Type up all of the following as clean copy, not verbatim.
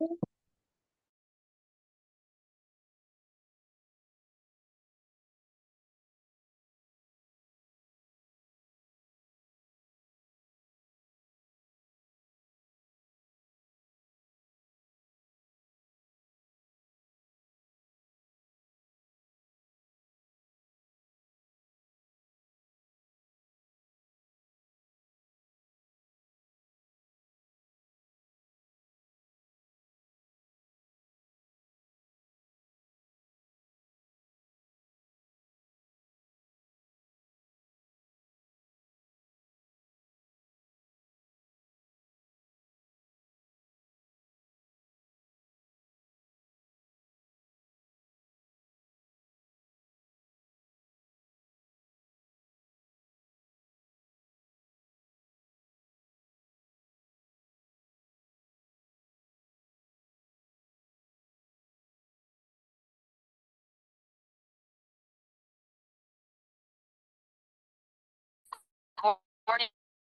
Recording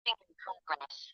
in progress.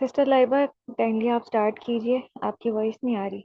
Sister Laiba, kindly آپ start کیجیے، آپ کی وائس نہیں آ رہی۔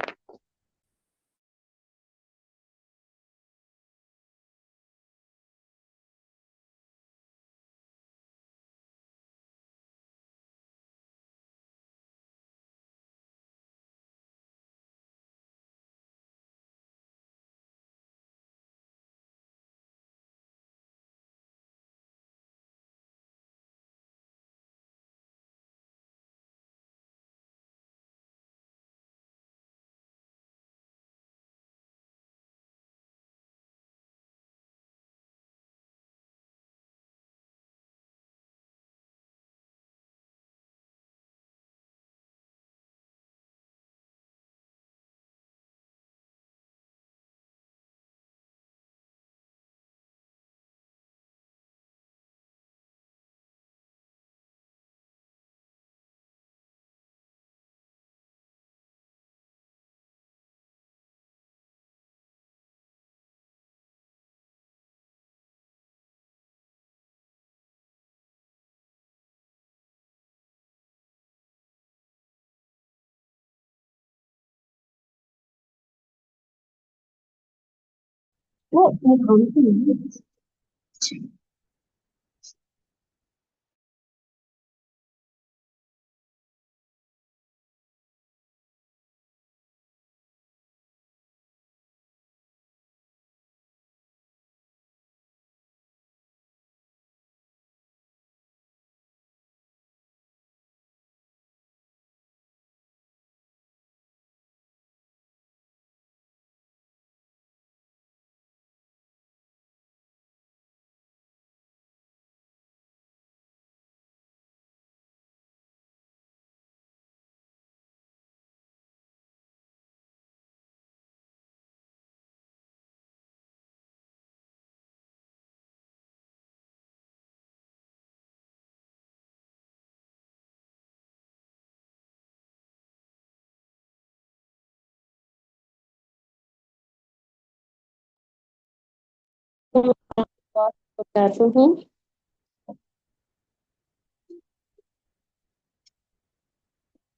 بتاتی ہوں.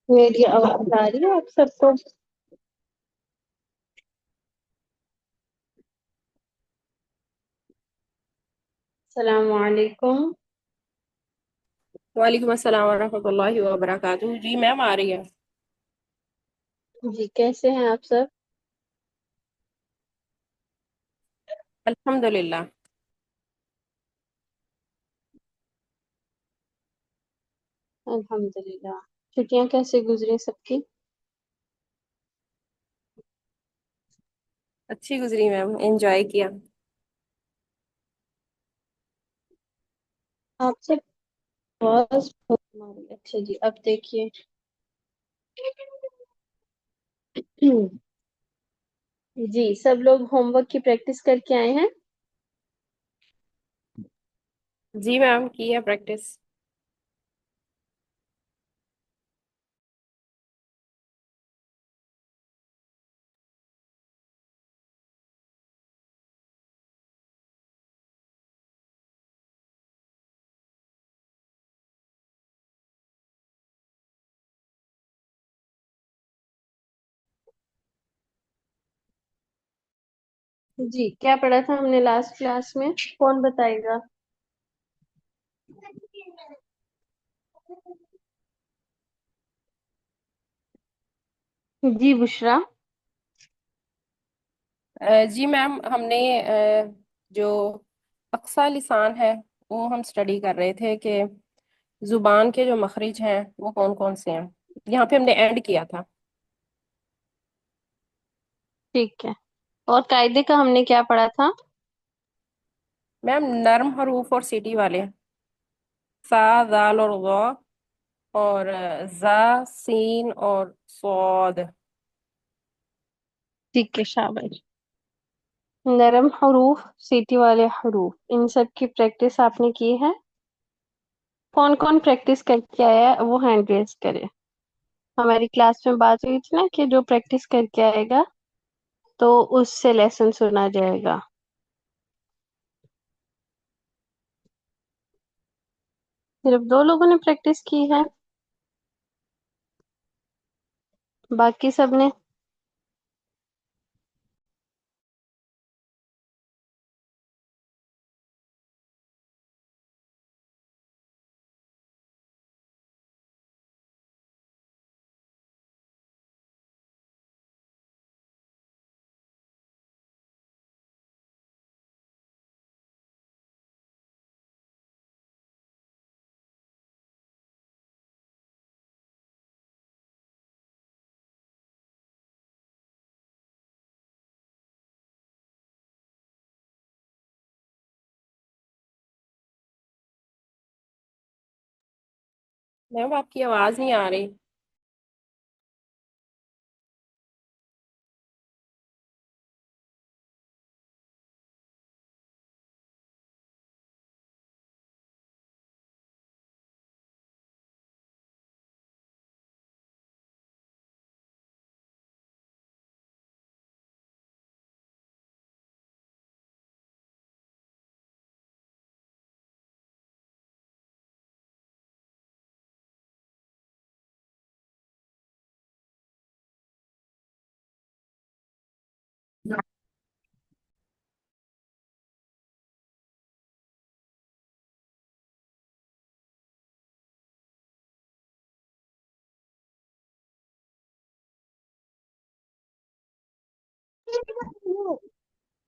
میری آواز آ رہی ہے آپ سب کو؟ السلام علیکم. وعلیکم السلام ورحمۃ اللہ وبرکاتہ. جی میم آ رہی ہے. جی کیسے ہیں آپ سب؟ الحمد للہ. الحمد للہ. چھٹیاں کیسے گزری سب کی؟ اچھی گزری میم، انجوائے کیا. آپ سے آواز بہت ہماری. اچھا جی اب دیکھیے. جی سب لوگ ہوم ورک کی پریکٹس کر کے آئے ہیں؟ جی میم کی ہے پریکٹس. جی کیا پڑھا تھا ہم نے لاسٹ کلاس میں؟ کون بتائے گا؟ جی بشرا. جی میم ہم نے جو اقصی لسان ہے وہ ہم اسٹڈی کر رہے تھے کہ زبان کے جو مخرج ہیں وہ کون کون سے ہیں. یہاں پہ ہم نے اینڈ کیا تھا. ٹھیک ہے. اور قاعدے کا ہم نے کیا پڑھا تھا؟ میم نرم حروف اور سیٹی والے، سا ذال اور غا، اور زا سین اور صاد. ٹھیک ہے شاباش. نرم حروف، سیٹی والے حروف، ان سب کی پریکٹس آپ نے کی ہے؟ کون کون پریکٹس کر کے آیا ہے وہ ہینڈ ریز کرے. ہماری کلاس میں بات ہوئی تھی نا کہ جو پریکٹس کر کے آئے گا تو اس سے لیسن سنا جائے گا. صرف 2 لوگوں نے پریکٹس کی ہے؟ باقی سب نے؟ میم آپ کی آواز نہیں آ رہی.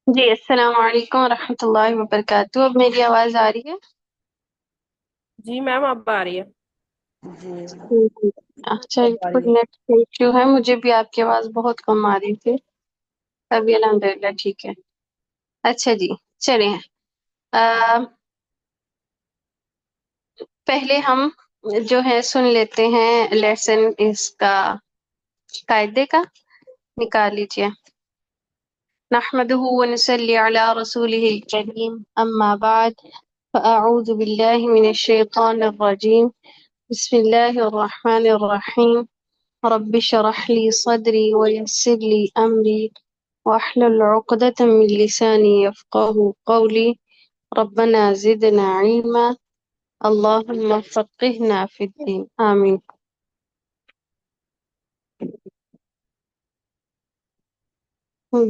جی السلام علیکم ورحمۃ اللہ وبرکاتہ. اب میری آواز آ رہی ہے؟ جی میم اب آ رہی ہے. جی. اچھا کچھ نیٹ ایشو ہے، مجھے بھی آپ کی آواز بہت کم آ رہی تھی. ابھی الحمد للہ ٹھیک ہے. اچھا جی چلیں. پہلے ہم جو ہے سن لیتے ہیں لیسن اس کا قاعدے کا. نکال لیجیے. نحمده ونصلي على رسوله الكريم أما بعد فأعوذ بالله من الشيطان الرجيم. بسم الله الرحمن الرحيم. رب اشرح لي صدري ويسر لي أمري واحلل عقدة من لساني يفقه قولي. ربنا زدنا علما اللهم فقهنا في الدين آمين.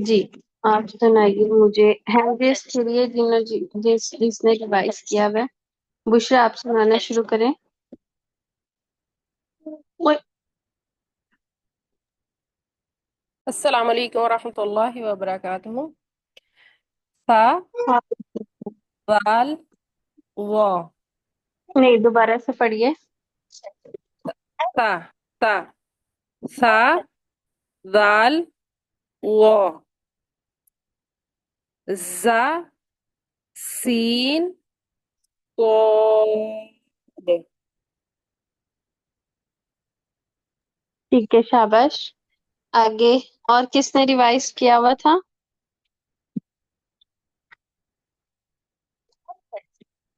جی آپ سنائیے مجھے ہینڈ ریس کے لیے جس نے ڈیوائس کیا ہوا ہے. بشرا آپ سنانا شروع کریں. السلام علیکم ورحمۃ اللہ وبرکاتہ. سا ذال و. نہیں دوبارہ سے پڑھیے. سا سا سا ذال و. زا سین صاد. ٹھیک ہے شاباش. آگے اور کس نے ریوائز کیا ہوا تھا؟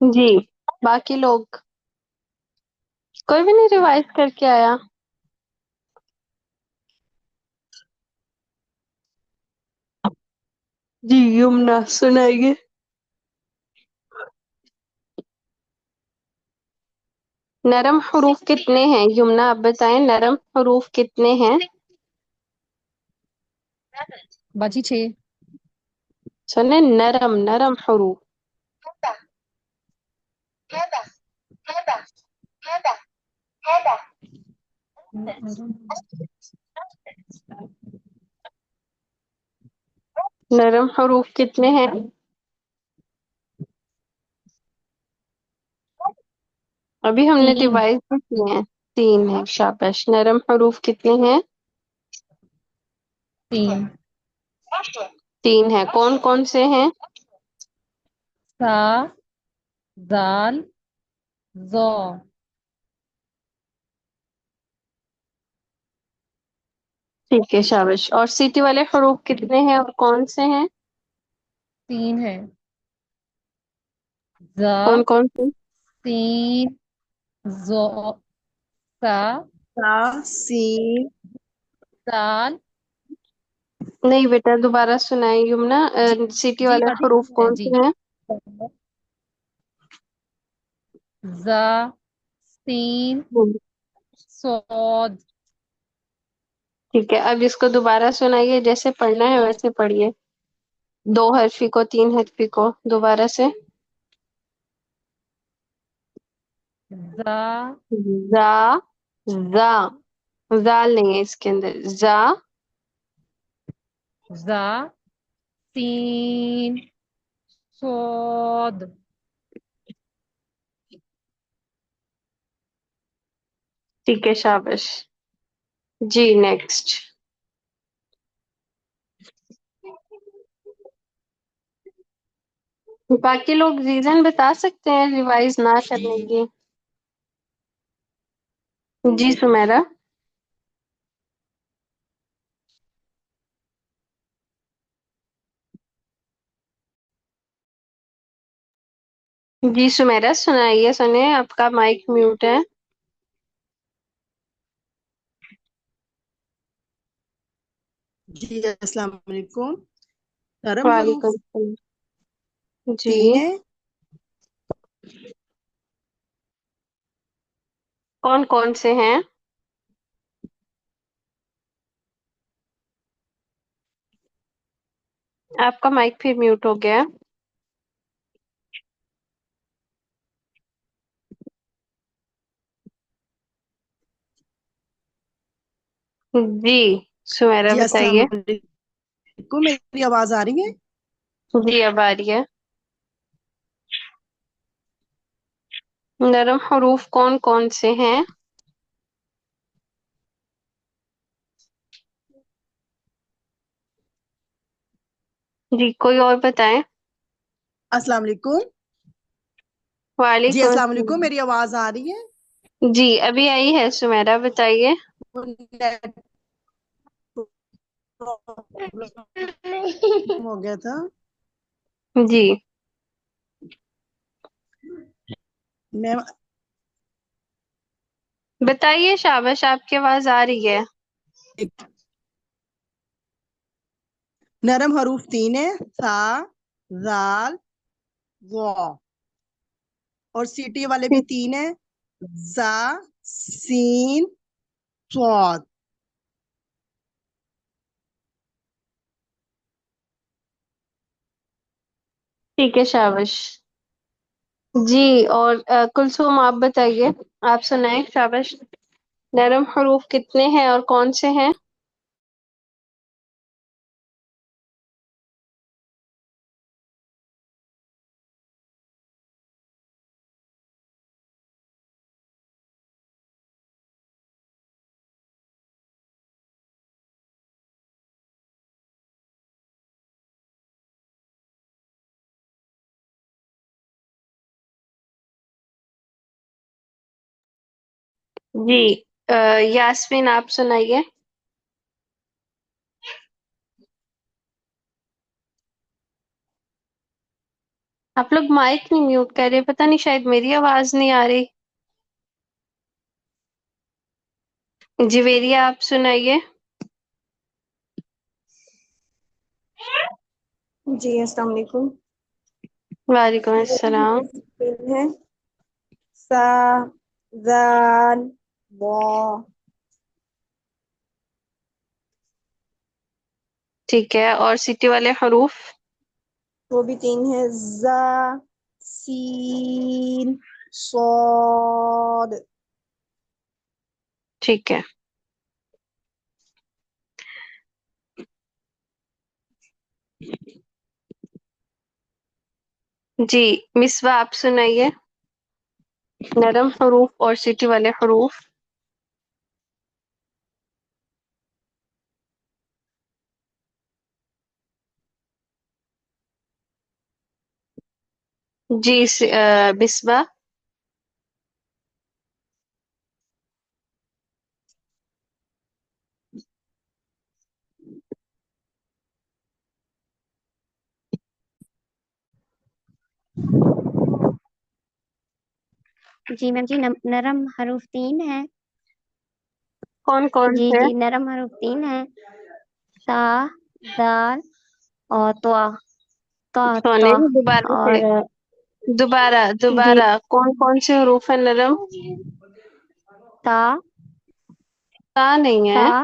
جی باقی لوگ کوئی بھی نہیں ریوائز کر کے آیا؟ جی یمنا سنائیے. نرم حروف کتنے ہیں یمنا آپ بتائیں، نرم حروف کتنے ہیں؟ باجی 6. سنیں نرم نرم حروف. نرم حروف کتنے ہیں؟ ابھی ہم نے 3. ڈیوائز بھی کیے ہیں. 3 ہیں. شاباش. نرم حروف کتنے ہیں؟ 3. 3 ہیں. کون کون سے ہیں؟ سا ذال ذو. ٹھیک ہے شاباش. اور سیٹی والے حروف کتنے ہیں اور کون سے ہیں؟ 3 ہے. ذا کون کون سے؟ سین ذو سا سین. ذال. نہیں بیٹا دوبارہ سنائیں یمنا. جی سیٹی جی والے باجی حروف کون جی. سے ہیں؟ ذا سین صاد. ٹھیک ہے، اب اس کو دوبارہ سنائیے، جیسے پڑھنا ہے ویسے پڑھیے، 2 حرفی کو 3 حرفی کو دوبارہ سے. زا زا، زا، زال نہیں ہے اس کے اندر، زا. زا سین صاد. ٹھیک ہے، شابش. جی نیکسٹ. باقی لوگ ریزن بتا سکتے ہیں ریوائز نہ کرنے کی؟ جی سمیرا. جی سمیرا سنائیے، سنیں آپ کا مائک میوٹ ہے. جی السلام علیکم. نرم حروف وعلیکم السلام. جی 3 ہے. کون کون سے ہیں؟ آپ کا مائک پھر میوٹ ہو گیا. جی سمیرا جی السلام بتائیے. علیکم، میری آواز آ رہی ہے؟ جی اب آ رہی ہے. نرم حروف کون کون سے ہیں؟ جی کوئی اور بتائیں. السلام علیکم. جی وعلیکم السلام علیکم، السلام. میری آواز آ رہی ہے؟ جی ابھی آئی ہے سمیرا بتائیے. ہو گیا تھا. جی میں بتائیے شابش، آپ کی آواز آ رہی ہے. نرم حروف 3 ہے، سا، زال، وا. اور سیٹی والے بھی 3 ہیں، زا، سین، صاد. ٹھیک ہے شابش. جی اور کلثوم آپ بتائیے، آپ سنائیں شابش. نرم حروف کتنے ہیں اور کون سے ہیں؟ جی یاسمین آپ سنائیے. آپ لوگ مائک نہیں میوٹ کر رہے، پتہ نہیں شاید میری آواز نہیں آ رہی. جویریہ آپ سنائیے. جی السلام علیکم. وعلیکم السلام. ہے سا، زال، وا. ٹھیک ہے، اور سٹی والے حروف؟ وہ بھی 3 ہے، زا، سین، صاد. ٹھیک ہے. جی مصباح آپ سنائیے، نرم حروف اور سٹی والے حروف. جی مصباح. جی میم جی نرم حروف 3 ہے. کون کون جی سے؟ جی نرم حروف 3 ہے، تا، دال اور توا. تا سونے تا دوبارہ سے، اور دوبارہ جی دوبارہ کون کون سے حروف ہیں نرم؟ تا، تا نہیں ہے. تا،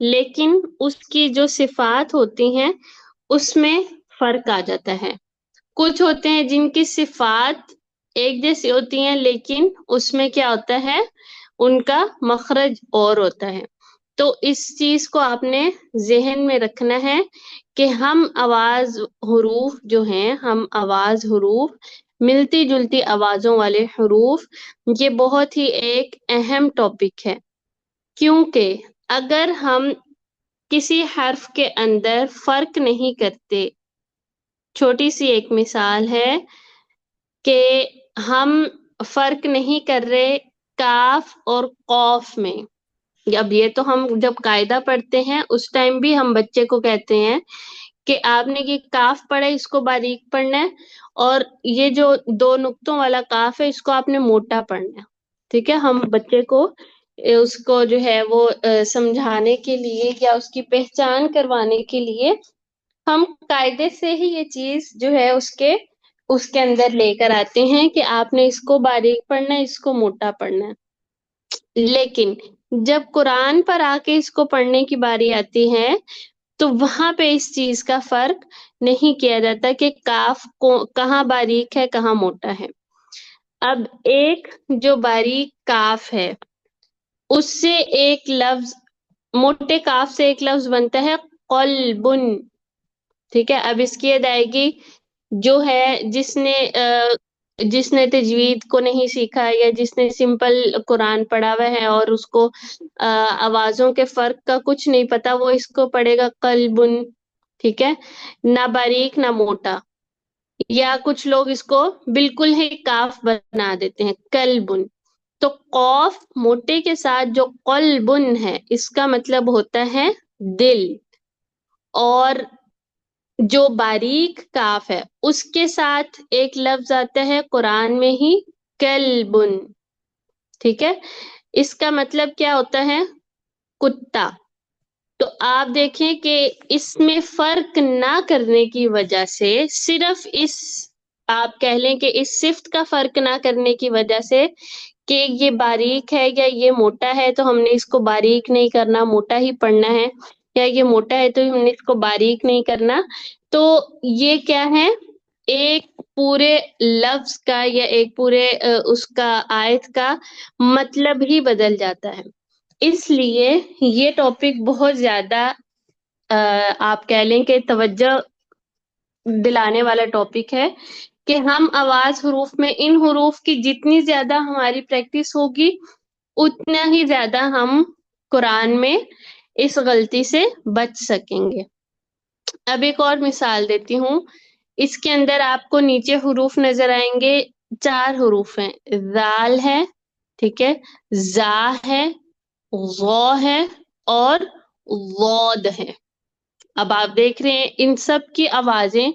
لیکن اس کی جو صفات ہوتی ہیں اس میں فرق آ جاتا ہے. کچھ ہوتے ہیں جن کی صفات ایک جیسی ہوتی ہیں لیکن اس میں کیا ہوتا ہے، ان کا مخرج اور ہوتا ہے. تو اس چیز کو آپ نے ذہن میں رکھنا ہے کہ ہم آواز حروف جو ہیں، ہم آواز حروف، ملتی جلتی آوازوں والے حروف، یہ بہت ہی ایک اہم ٹاپک ہے. کیونکہ اگر ہم کسی حرف کے اندر فرق نہیں کرتے، چھوٹی سی ایک مثال ہے کہ ہم فرق نہیں کر رہے کاف اور قوف میں. اب یہ تو ہم جب قاعدہ پڑھتے ہیں اس ٹائم بھی ہم بچے کو کہتے ہیں کہ آپ نے یہ کاف پڑھا ہے، اس کو باریک پڑھنا ہے، اور یہ جو دو نقطوں والا کاف ہے اس کو آپ نے موٹا پڑھنا ہے. ٹھیک ہے، ہم بچے کو اس کو جو ہے وہ سمجھانے کے لیے یا اس کی پہچان کروانے کے لیے ہم قاعدے سے ہی یہ چیز جو ہے اس کے اندر لے کر آتے ہیں کہ آپ نے اس کو باریک پڑھنا ہے، اس کو موٹا پڑھنا ہے. لیکن جب قرآن پر آ کے اس کو پڑھنے کی باری آتی ہے تو وہاں پہ اس چیز کا فرق نہیں کیا جاتا کہ کاف کو کہاں باریک ہے کہاں موٹا ہے. اب ایک جو باریک کاف ہے اس سے ایک لفظ، موٹے کاف سے ایک لفظ بنتا ہے قلبن. ٹھیک ہے، اب اس کی ادائیگی جو ہے جس نے تجوید کو نہیں سیکھا یا جس نے سمپل قرآن پڑھا ہوا ہے اور اس کو آوازوں کے فرق کا کچھ نہیں پتا، وہ اس کو پڑھے گا قلبن. ٹھیک ہے، نہ باریک نہ موٹا. یا کچھ لوگ اس کو بالکل ہی کاف بنا دیتے ہیں قلبن. تو قوف موٹے کے ساتھ جو قلبن ہے اس کا مطلب ہوتا ہے دل، اور جو باریک کاف ہے اس کے ساتھ ایک لفظ آتا ہے قرآن میں ہی کلبن. ٹھیک ہے، اس کا مطلب کیا ہوتا ہے؟ کتا. تو آپ دیکھیں کہ اس میں فرق نہ کرنے کی وجہ سے، صرف اس آپ کہہ لیں کہ اس صفت کا فرق نہ کرنے کی وجہ سے کہ یہ باریک ہے یا یہ موٹا ہے تو ہم نے اس کو باریک نہیں کرنا، موٹا ہی پڑھنا ہے، یا یہ موٹا ہے تو ہم نے اس کو باریک نہیں کرنا. تو یہ کیا ہے، ایک پورے لفظ کا یا ایک پورے اس کا آیت کا مطلب ہی بدل جاتا ہے. اس لیے یہ ٹاپک بہت زیادہ آپ کہہ لیں کہ توجہ دلانے والا ٹاپک ہے کہ ہم آواز حروف میں ان حروف کی جتنی زیادہ ہماری پریکٹس ہوگی اتنا ہی زیادہ ہم قرآن میں اس غلطی سے بچ سکیں گے. اب ایک اور مثال دیتی ہوں. اس کے اندر آپ کو نیچے حروف نظر آئیں گے، 4 حروف ہیں. ذال ہے، ٹھیک ہے، زا ہے، غو ہے اور ضاد ہے. اب آپ دیکھ رہے ہیں ان سب کی آوازیں،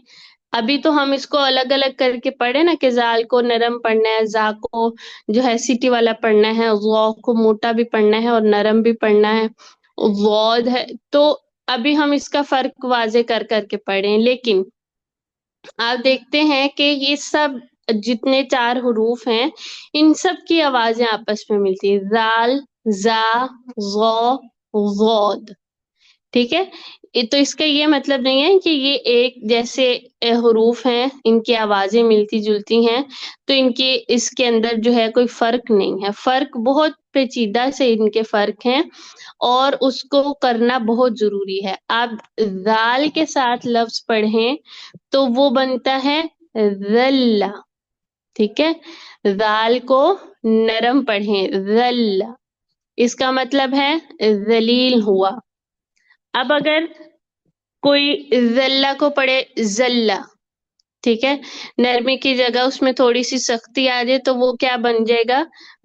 ابھی تو ہم اس کو الگ الگ کر کے پڑھے نا کہ زال کو نرم پڑھنا ہے، زا کو جو ہے سیٹی والا پڑھنا ہے، غو کو موٹا بھی پڑھنا ہے اور نرم بھی پڑھنا ہے، ضاد ہے. تو ابھی ہم اس کا فرق واضح کر کر کے پڑھیں، لیکن آپ دیکھتے ہیں کہ یہ سب جتنے 4 حروف ہیں ان سب کی آوازیں آپس میں ملتی ہیں، زال، زا، غو، ضاد. ٹھیک ہے، تو اس کا یہ مطلب نہیں ہے کہ یہ ایک جیسے حروف ہیں، ان کی آوازیں ملتی جلتی ہیں تو ان کی اس کے اندر جو ہے کوئی فرق نہیں ہے. فرق بہت پیچیدہ سے ان کے فرق ہیں اور اس کو کرنا بہت ضروری ہے. آپ ذال کے ساتھ لفظ پڑھیں تو وہ بنتا ہے ذل. ٹھیک ہے، ذال کو نرم پڑھیں ذل، اس کا مطلب ہے ذلیل ہوا. اب اگر کوئی ذلہ کو پڑھے ذلہ، ٹھیک ہے، نرمی کی جگہ اس میں تھوڑی سی سختی آ جائے تو وہ کیا بن جائے گا؟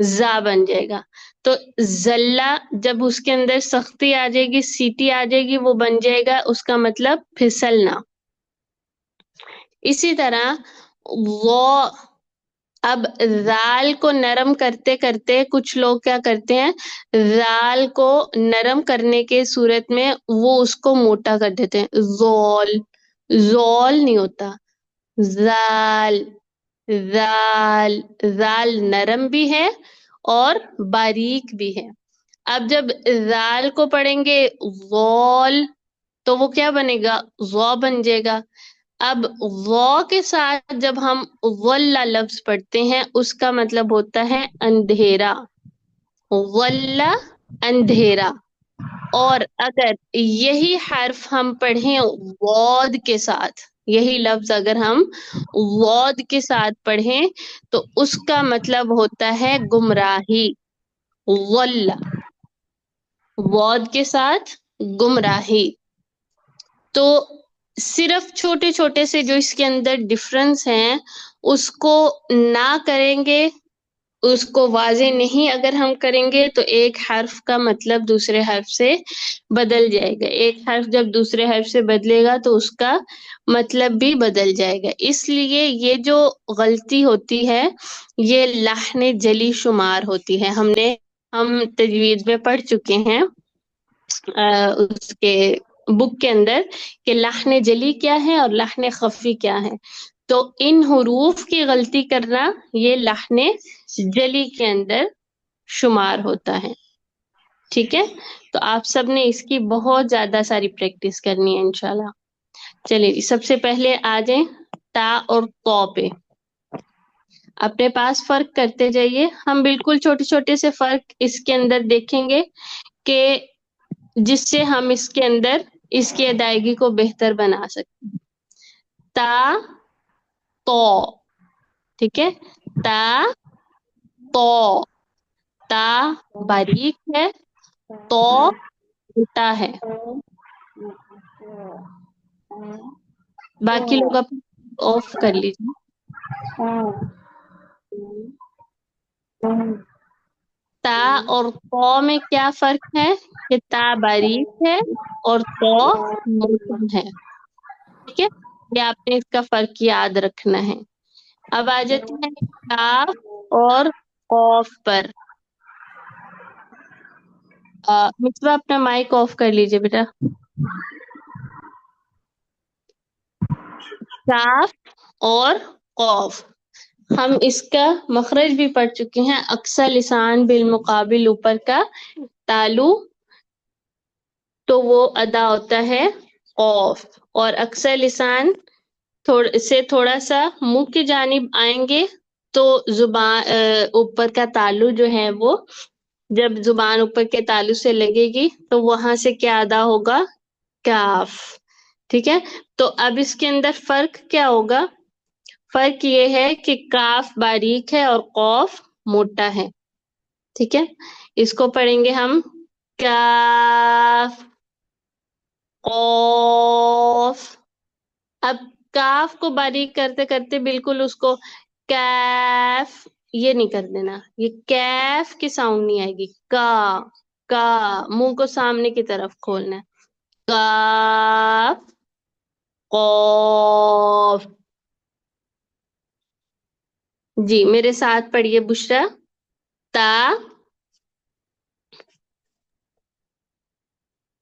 زا بن جائے گا. تو ذلہ جب اس کے اندر سختی آ جائے گی، سیٹی آ جائے گی، وہ بن جائے گا اس کا مطلب پھسلنا. اسی طرح وہ اب ذال کو نرم کرتے کرتے کچھ لوگ کیا کرتے ہیں، ذال کو نرم کرنے کے صورت میں وہ اس کو موٹا کر دیتے ہیں، زول. زول نہیں ہوتا، زال. زال، زال نرم بھی ہے اور باریک بھی ہے. اب جب ذال کو پڑھیں گے ضال تو وہ کیا بنے گا؟ ضا بن جائے گا. اب ضا کے ساتھ جب ہم ظل لفظ پڑھتے ہیں اس کا مطلب ہوتا ہے اندھیرا. ظل اندھیرا. اور اگر یہی حرف ہم پڑھیں واد کے ساتھ، یہی لفظ اگر ہم واد کے ساتھ پڑھیں تو اس کا مطلب ہوتا ہے گمراہی. ضل واد کے ساتھ گمراہی. تو صرف چھوٹے چھوٹے سے جو اس کے اندر ڈفرنس ہیں اس کو نہ کریں گے، اس کو واضح نہیں اگر ہم کریں گے تو ایک حرف کا مطلب دوسرے حرف سے بدل جائے گا. ایک حرف جب دوسرے حرف سے بدلے گا تو اس کا مطلب بھی بدل جائے گا. اس لیے یہ جو غلطی ہوتی ہے یہ لحن جلی شمار ہوتی ہے. ہم تجوید میں پڑھ چکے ہیں اس کے بک کے اندر کہ لحن جلی کیا ہے اور لحن خفی کیا ہے. تو ان حروف کی غلطی کرنا یہ لحن جلی کے اندر شمار ہوتا ہے. ٹھیک ہے، تو آپ سب نے اس کی بہت زیادہ ساری پریکٹس کرنی ہے انشاءاللہ. چلیے جی، سب سے پہلے آ جائیں تا اور تو پہ. اپنے پاس فرق کرتے جائیے. ہم بالکل چھوٹے چھوٹے سے فرق اس کے اندر دیکھیں گے کہ جس سے ہم اس کے اندر اس کی ادائیگی کو بہتر بنا سکتے ہیں. تا تو، ٹھیک ہے، تا تو. تا باریک ہے، تو موٹا ہے. باقی لوگ آف کر لیجیے. تا اور تو میں کیا فرق ہے کہ تا باریک ہے اور تو موٹا ہے. ٹھیک ہے، یہ آپ نے اس کا فرق یاد رکھنا ہے. اب آ جاتے ہیں کاف اور قاف پر. مصباح اپنا مائک آف کر لیجیے بیٹا. کاف اور قاف ہم اس کا مخرج بھی پڑھ چکے ہیں. اقصی لسان بالمقابل اوپر کا تالو تو وہ ادا ہوتا ہے قاف، اور اقصی لسان تھوڑا سا منہ کی جانب آئیں گے تو زبان اوپر کا تالو جو ہے وہ جب زبان اوپر کے تالو سے لگے گی تو وہاں سے کیا ادا ہوگا؟ کاف. ٹھیک ہے، تو اب اس کے اندر فرق کیا ہوگا؟ فرق یہ ہے کہ کاف باریک ہے اور قاف موٹا ہے. ٹھیک ہے، اس کو پڑھیں گے ہم کاف قاف. اب کاف کو باریک کرتے کرتے بالکل اس کو کیف یہ نہیں کر دینا، یہ کیف کی ساؤنڈ نہیں آئے گی. کا منہ کو سامنے کی طرف کھولنا ہے. کاف قاف. جی میرے ساتھ پڑھیے بشرا. تا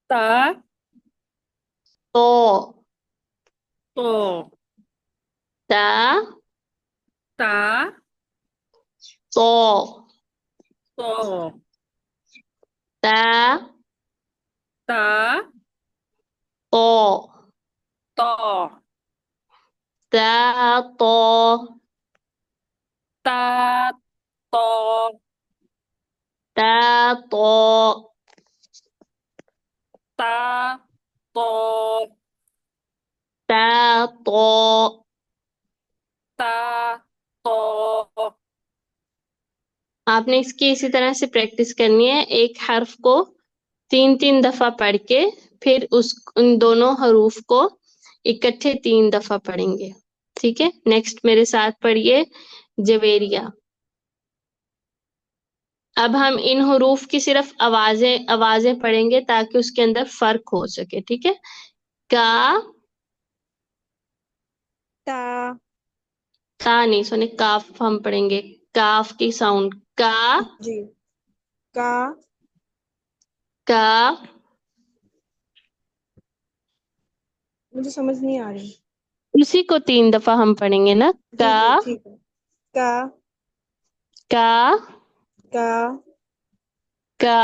تا تو. تو. تا تا تو. تو. تا تا تو. تو. تا تو. تا تو. تا تو. تا تو. تا تو. تا تو. آپ نے اس کی اسی طرح سے پریکٹس کرنی ہے. ایک حرف کو 3 دفعہ پڑھ کے پھر ان دونوں حروف کو اکٹھے 3 دفعہ پڑھیں گے. ٹھیک ہے، نیکسٹ میرے ساتھ پڑھیے جویریہ. اب ہم ان حروف کی صرف آوازیں پڑھیں گے تاکہ اس کے اندر فرق ہو سکے. ٹھیک ہے، کا تا تا نہیں سنے، کاف ہم پڑھیں گے. کاف کی ساؤنڈ کا. جی کا کا مجھے سمجھ نہیں آ رہی. اسی کو 3 دفعہ ہم پڑھیں گے نا. جی کا جی ٹھیک ہے. کا کا کا کا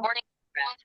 Morning breath.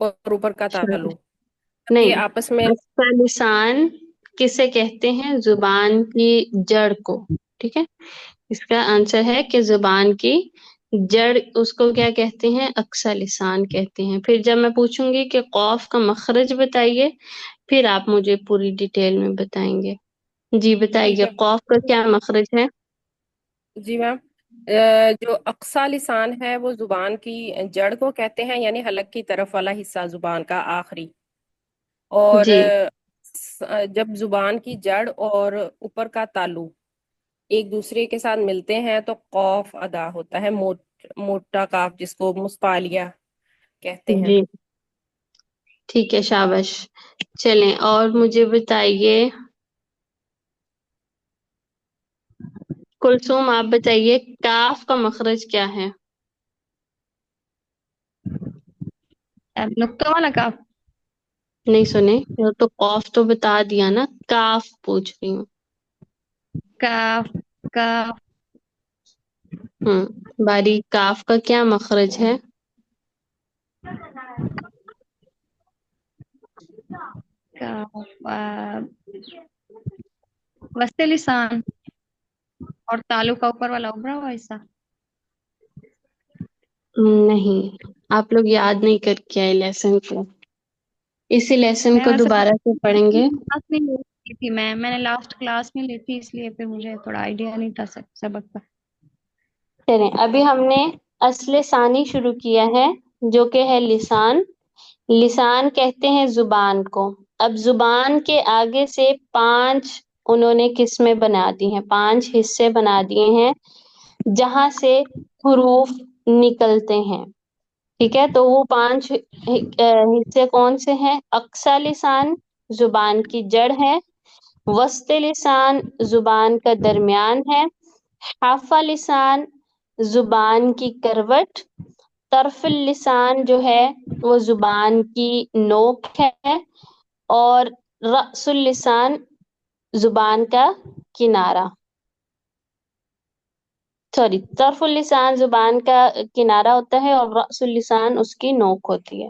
اور اوپر کا تالو، اب یہ نہیں، آپس میں اقصی لسان کسے کہتے ہیں؟ زبان کی جڑ کو. ٹھیک ہے، اس کا آنسر ہے کہ زبان کی جڑ اس کو کیا کہتے ہیں؟ اقصی لسان کہتے ہیں. پھر جب میں پوچھوں گی کہ قوف کا مخرج بتائیے، پھر آپ مجھے پوری ڈیٹیل میں بتائیں گے. جی ٹھیک بتائیے، ہے قوف کا کیا مخرج ہے؟ جی میم. جو اقصی لسان ہے وہ زبان کی جڑ کو کہتے ہیں، یعنی حلق کی طرف والا حصہ زبان کا آخری. اور جی جب زبان کی جڑ اور اوپر کا تالو ایک دوسرے کے ساتھ ملتے ہیں تو قوف ادا ہوتا ہے، موٹا کاف جس کو مصپالیہ کہتے ہیں. جی ٹھیک ہے، شاباش. چلیں اور مجھے بتائیے، کلثوم آپ بتائیے کاف کا مخرج کیا ہے؟ نقطہ والا کاف. نہیں سنے تو قوف تو بتا دیا نا، کاف پوچھ رہی ہوں. کاف. کاف. باریک کاف کا کیا مخرج ہے؟ کاف وسط لسان اور تالو کا اوپر والا ابھرا ہوا حصہ. نہیں، آپ لوگ یاد نہیں کر کے آئے لیسن کو. اسی لیسن میں کو ویسے دوبارہ سے پڑھیں گے. کلاس میں لی تھی، میں نے لاسٹ کلاس میں لی تھی، اس لیے پھر مجھے تھوڑا آئیڈیا نہیں تھا سبق کا. چلیں ابھی ہم نے اصل ثانی شروع کیا ہے جو کہ ہے لسان. لسان کہتے ہیں زبان کو. اب زبان کے آگے سے 5 انہوں نے قسمیں بنا دی ہیں، 5 حصے بنا دیے ہیں جہاں سے حروف نکلتے ہیں. ٹھیک ہے، تو وہ 5 حصے کون سے ہیں؟ اقصی لسان زبان کی جڑ ہے، وسط لسان زبان کا درمیان ہے، حافہ لسان زبان کی کروٹ، طرف اللسان جو ہے وہ زبان کی نوک ہے، اور رأس اللسان زبان کا کنارہ. سوری، طرف اللسان زبان کا کنارہ ہوتا ہے اور رأس اللسان اس کی نوک ہوتی ہے.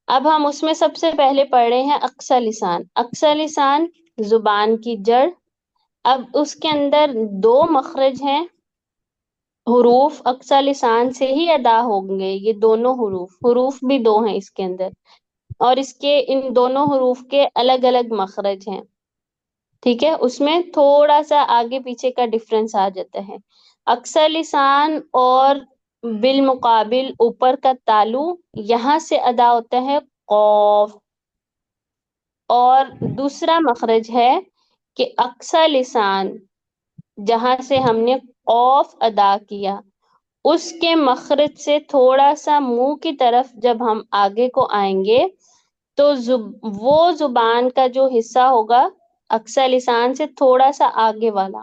اب ہم اس میں سب سے پہلے پڑھ رہے ہیں اقصی لسان. اقصی لسان زبان کی جڑ. اب اس کے اندر 2 مخرج ہیں، حروف اقصی لسان سے ہی ادا ہوں گے. یہ دونوں حروف بھی 2 ہیں اس کے اندر، اور اس کے ان دونوں حروف کے الگ الگ مخرج ہیں. ٹھیک ہے، اس میں تھوڑا سا آگے پیچھے کا ڈفرنس آ جاتا ہے. اقصی لسان اور بالمقابل اوپر کا تالو یہاں سے ادا ہوتا ہے قوف. اور دوسرا مخرج ہے کہ اقصی لسان جہاں سے ہم نے قوف ادا کیا اس کے مخرج سے تھوڑا سا منہ کی طرف جب ہم آگے کو آئیں گے تو وہ زبان کا جو حصہ ہوگا اقصی لسان سے تھوڑا سا آگے والا،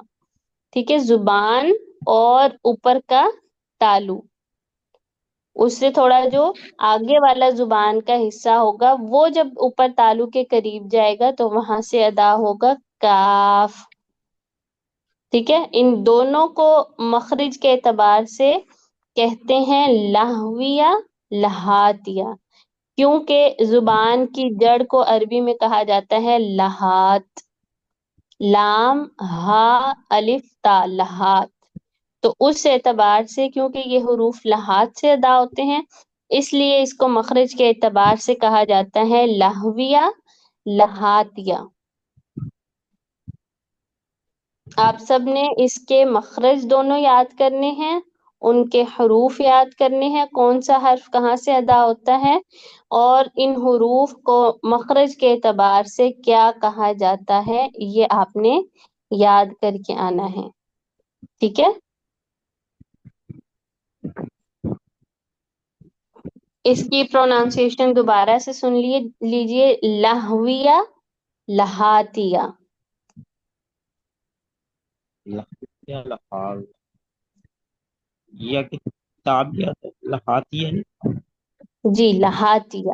ٹھیک ہے، زبان اور اوپر کا تالو، اس سے تھوڑا جو آگے والا زبان کا حصہ ہوگا وہ جب اوپر تالو کے قریب جائے گا تو وہاں سے ادا ہوگا کاف. ٹھیک ہے، ان دونوں کو مخرج کے اعتبار سے کہتے ہیں لہویہ لہاتیہ، کیونکہ زبان کی جڑ کو عربی میں کہا جاتا ہے لہات. لام ہا الف تا، لہات. تو اس اعتبار سے کیونکہ یہ حروف لہات سے ادا ہوتے ہیں اس لیے اس کو مخرج کے اعتبار سے کہا جاتا ہے لہویہ لہاتیہ. آپ سب نے اس کے مخرج دونوں یاد کرنے ہیں، ان کے حروف یاد کرنے ہیں، کون سا حرف کہاں سے ادا ہوتا ہے، اور ان حروف کو مخرج کے اعتبار سے کیا کہا جاتا ہے یہ آپ نے یاد کر کے آنا ہے. ٹھیک ہے، اس کی پرونانسیشن دوبارہ سے سن لیجئے، لہویہ لہاتیہ. لہاتیہ لہات، یہ کتاب لہاتی ہے جی لہاتیہ،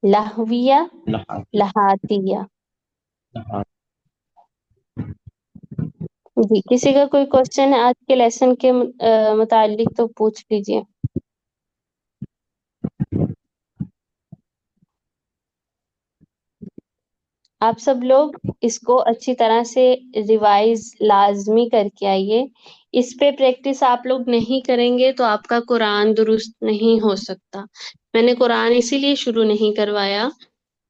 لہویہ لہاتی لہاتیہ. لہات. جی کسی کا کوئی کوشچن ہے آج کے لیسن کے متعلق تو پوچھ لیجئے. آپ سب لوگ اس کو اچھی طرح سے ریوائز لازمی کر کے آئیے. اس پہ پریکٹس آپ لوگ نہیں کریں گے تو آپ کا قرآن درست نہیں ہو سکتا. میں نے قرآن اسی لیے شروع نہیں کروایا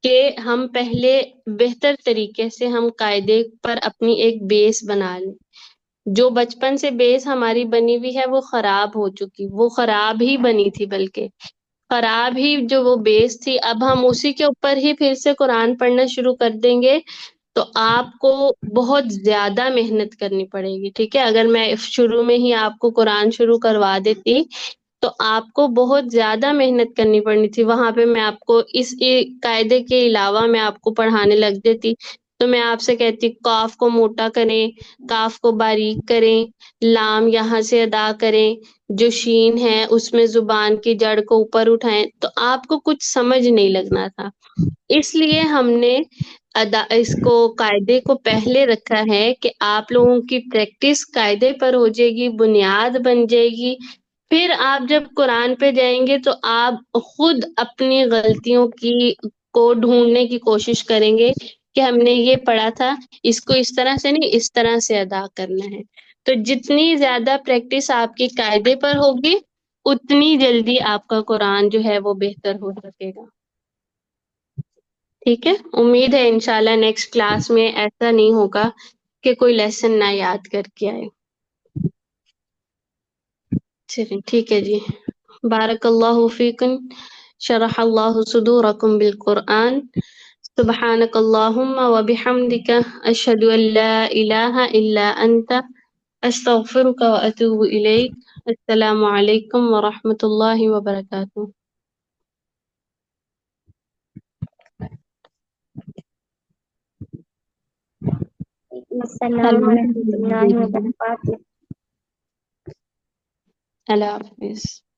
کہ ہم پہلے بہتر طریقے سے ہم قاعدے پر اپنی ایک بیس بنا لیں. جو بچپن سے بیس ہماری بنی ہوئی ہے وہ خراب ہو چکی، وہ خراب ہی بنی تھی، بلکہ خراب ہی جو وہ بیس تھی. اب ہم اسی کے اوپر ہی پھر سے قرآن پڑھنا شروع کر دیں گے تو آپ کو بہت زیادہ محنت کرنی پڑے گی. ٹھیک ہے، اگر میں شروع میں ہی آپ کو قرآن شروع کروا دیتی تو آپ کو بہت زیادہ محنت کرنی پڑنی تھی. وہاں پہ میں آپ کو اس قاعدے کے علاوہ میں آپ کو پڑھانے لگ دیتی تو میں آپ سے کہتی قاف کو موٹا کریں، کاف کو باریک کریں، لام یہاں سے ادا کریں، جو شین ہے اس میں زبان کی جڑ کو اوپر اٹھائیں، تو آپ کو کچھ سمجھ نہیں لگنا تھا. اس لیے ہم نے اس کو قاعدے کو پہلے رکھا ہے کہ آپ لوگوں کی پریکٹس قاعدے پر ہو جائے گی، بنیاد بن جائے گی. پھر آپ جب قرآن پہ جائیں گے تو آپ خود اپنی غلطیوں کو ڈھونڈنے کی کوشش کریں گے کہ ہم نے یہ پڑھا تھا، اس کو اس طرح سے نہیں اس طرح سے ادا کرنا ہے. تو جتنی زیادہ پریکٹس آپ کی قاعدے پر ہوگی اتنی جلدی آپ کا قرآن جو ہے وہ بہتر ہو سکے گا. ٹھیک ہے، امید ہے انشاءاللہ نیکسٹ کلاس میں ایسا نہیں ہوگا کہ کوئی لیسن نہ یاد کر کے آئے. چلیے ٹھیک ہے جی. بارک اللہ فیکم، شرح اللہ صدورکم بالقرآن. سبحانک اللہم و بحمدک، اشہد ان لا الہ الا انت، استغفرک و اتوب الیک. السلام علیکم ورحمۃ اللہ وبرکاتہ. السلام ورحمۃ اللہ وبرکاتہ. اللہ حافظ.